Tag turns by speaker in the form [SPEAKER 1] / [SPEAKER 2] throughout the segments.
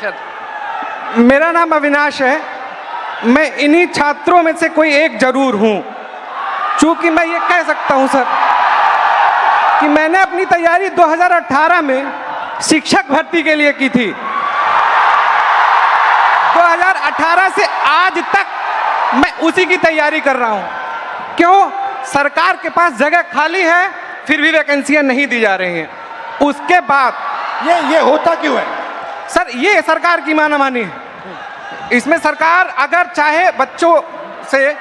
[SPEAKER 1] पार्षद।
[SPEAKER 2] मेरा नाम अविनाश है। मैं इन्हीं छात्रों में से कोई एक जरूर हूं। चूंकि मैं ये कह सकता हूं सर कि मैंने अपनी तैयारी 2018 में शिक्षक भर्ती के लिए की थी। 2018 से आज तक मैं उसी की तैयारी कर रहा हूं। क्यों? सरकार के पास जगह खाली है, फिर भी वैकेंसियां नहीं दी जा रही हैं। उसके बाद
[SPEAKER 3] ये होता क्यों है
[SPEAKER 2] सर? ये सरकार की मानामानी है। इसमें सरकार अगर चाहे बच्चों से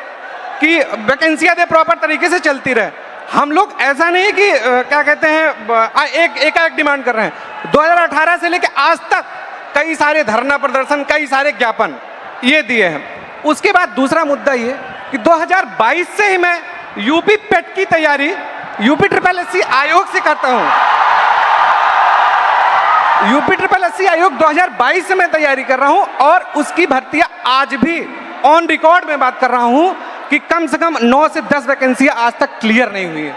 [SPEAKER 2] कि वैकेंसियां दे, प्रॉपर तरीके से चलती रहे। हम लोग ऐसा नहीं कि क्या कहते हैं एक डिमांड कर रहे हैं। 2018 से लेकर आज तक कई सारे धरना प्रदर्शन, कई सारे ज्ञापन ये दिए हैं। उसके बाद दूसरा मुद्दा ये कि 2022 से ही मैं यूपी पेट की तैयारी यूपी SSS आयोग से करता हूं। यूपी SSS आयोग 2022 से मैं तैयारी कर रहा हूं और उसकी भर्तियां आज भी ऑन रिकॉर्ड में बात कर रहा हूं कि कम से कम 9 से 10 वैकेंसियां आज तक क्लियर नहीं हुई है।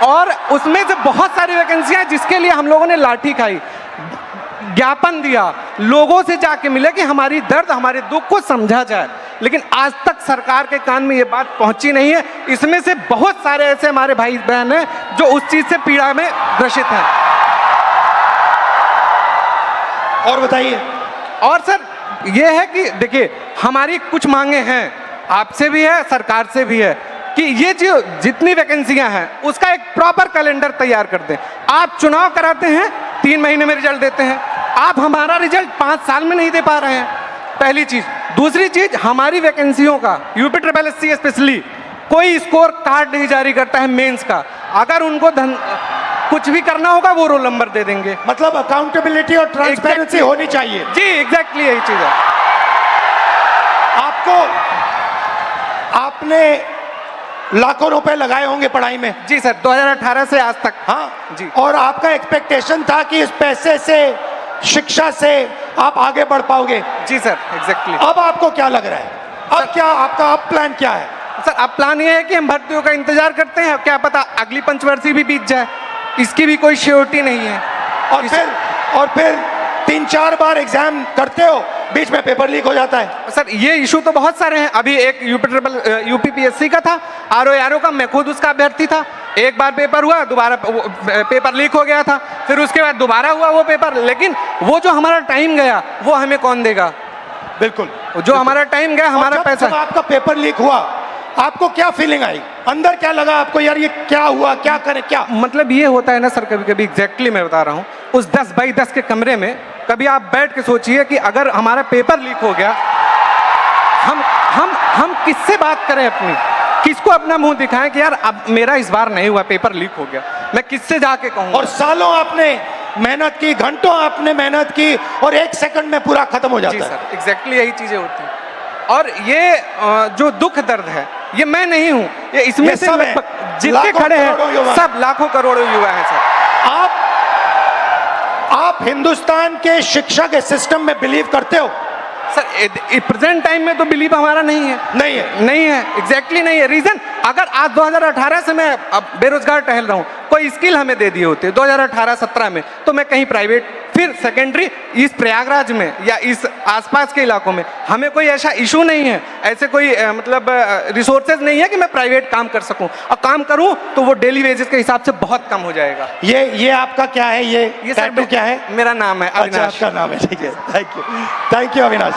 [SPEAKER 2] और उसमें से बहुत सारी वैकेंसियां जिसके लिए हम लोगों ने लाठी खाई, ज्ञापन दिया, लोगों से जाके मिले कि हमारी दर्द, हमारे दुख को समझा जाए, लेकिन आज तक सरकार के कान में ये बात पहुंची नहीं है। इसमें से बहुत सारे ऐसे हमारे भाई बहन हैं जो उस चीज से पीड़ा में ग्रसित हैं।
[SPEAKER 3] और बताइए।
[SPEAKER 2] और सर ये है कि देखिए, हमारी कुछ मांगे हैं, आपसे भी है, सरकार से भी है कि ये जो जितनी वैकेंसियां हैं उसका एक प्रॉपर कैलेंडर तैयार कर दें। आप चुनाव कराते हैं, 3 महीने में रिजल्ट देते हैं। आप हमारा रिजल्ट 5 साल में नहीं दे पा रहे हैं, पहली चीज। दूसरी चीज, हमारी वैकेंसियों का यूपी SSS स्पेशली कोई स्कोर कार्ड नहीं जारी करता है मेंस का। अगर उनको कुछ भी करना होगा वो रोल नंबर दे देंगे।
[SPEAKER 3] मतलब अकाउंटेबिलिटी और ट्रांसपेरेंसी होनी चाहिए।
[SPEAKER 2] जी एग्जैक्टली यही चीज है।
[SPEAKER 3] आपने लाखों रुपए लगाए होंगे पढ़ाई में।
[SPEAKER 2] जी सर, 2018 से आज तक।
[SPEAKER 3] हाँ
[SPEAKER 2] जी।
[SPEAKER 3] और आपका एक्सपेक्टेशन था कि इस पैसे से, शिक्षा से आप आगे बढ़ पाओगे।
[SPEAKER 2] जी सर एग्जैक्टली।
[SPEAKER 3] अब आपको क्या लग रहा है? अब क्या आपका प्लान क्या है?
[SPEAKER 2] सर अब प्लान ये है कि हम भर्तियों का इंतजार करते हैं। क्या पता अगली पंचवर्षीय भी बीत जाए, इसकी भी कोई श्योरिटी नहीं है।
[SPEAKER 3] और फिर 3-4 बार एग्जाम करते हो, बीच में पेपर लीक हो जाता है।
[SPEAKER 2] सर ये इशू तो बहुत सारे हैं। अभी एक यूपी PSC का था, RO का, मैं खुद उसका अभ्यर्थी था। एक बार पेपर हुआ, दोबारा पेपर लीक हो गया था, फिर उसके बाद दोबारा हुआ वो पेपर। लेकिन वो जो हमारा टाइम गया वो हमें कौन देगा?
[SPEAKER 3] बिल्कुल,
[SPEAKER 2] जो हमारा टाइम गया, हमारा पैसा।
[SPEAKER 3] जब आपका पेपर लीक हुआ, आपको क्या फीलिंग आई? अंदर क्या लगा आपको, यार ये क्या हुआ, क्या करें, क्या?
[SPEAKER 2] मतलब ये होता है ना सर, कभी कभी एग्जैक्टली मैं बता रहा हूँ, उस 10 बाई 10 के कमरे में कभी आप बैठ के सोचिए कि अगर हमारा पेपर लीक हो गया, हम किससे बात करें अपनी? किसको अपना मुंह दिखाएं कि यार अब मेरा इस बार नहीं हुआ, पेपर लीक हो गया? मैं किससे जाके कहूँ?
[SPEAKER 3] और सालों आपने मेहनत की, घंटों आपने मेहनत की, और 1 सेकंड में पूरा खत्म हो जाता है।
[SPEAKER 2] जी सर एग्जैक्टली यही चीजें होती हैं। और ये जो दुख दर्द है, ये मैं नहीं हूँ, ये इसमें से जितने खड़े हैं सब लाखों करोड़ों युवा हैं सर।
[SPEAKER 3] आप हिंदुस्तान के शिक्षा के सिस्टम में बिलीव करते हो?
[SPEAKER 2] सर प्रेजेंट टाइम में तो बिलीव हमारा नहीं है एग्जैक्टली नहीं है। रीजन, अगर आज 2018 से मैं अब बेरोजगार टहल रहा हूँ, कोई स्किल हमें दे दिए होते 2018-17 में, तो मैं कहीं प्राइवेट, फिर सेकेंडरी, इस प्रयागराज में या इस आसपास के इलाकों में हमें कोई ऐसा इशू नहीं है, ऐसे कोई मतलब रिसोर्सेज नहीं है कि मैं प्राइवेट काम कर सकूं। और काम करूं तो वो डेली वेजेस के हिसाब से बहुत कम हो जाएगा।
[SPEAKER 3] ये आपका क्या है? ये टैटू क्या है?
[SPEAKER 2] मेरा नाम है अविनाश।
[SPEAKER 3] अच्छा, आपका नाम है, ठीक है। Thank you Avinash.